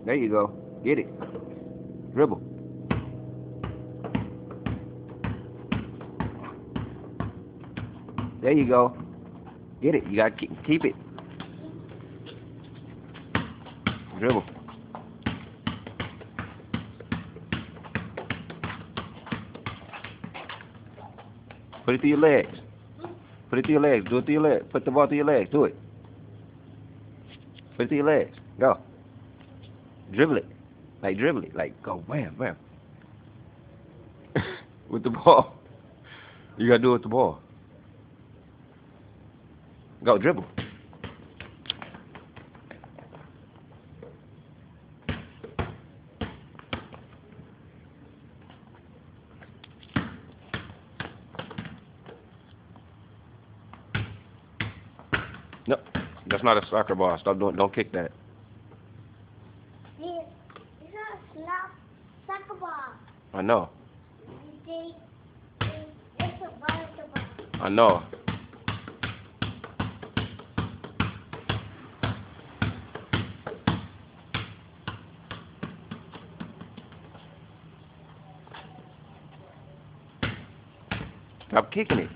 There you go. Get it. Dribble. There you go. Get it. You gotta keep it. Dribble. Put it through your legs. Put it through your legs. Do it through your legs. Put the ball through your legs. Do it. Put it through your legs. Go. Dribble it. Like dribble it. Like go bam, bam. With the ball. You gotta do it with the ball. Go dribble. No, that's not a soccer ball. Stop doing. Don't kick that. It's not soccer ball. I know. It's a basketball. I know. Stop kicking it.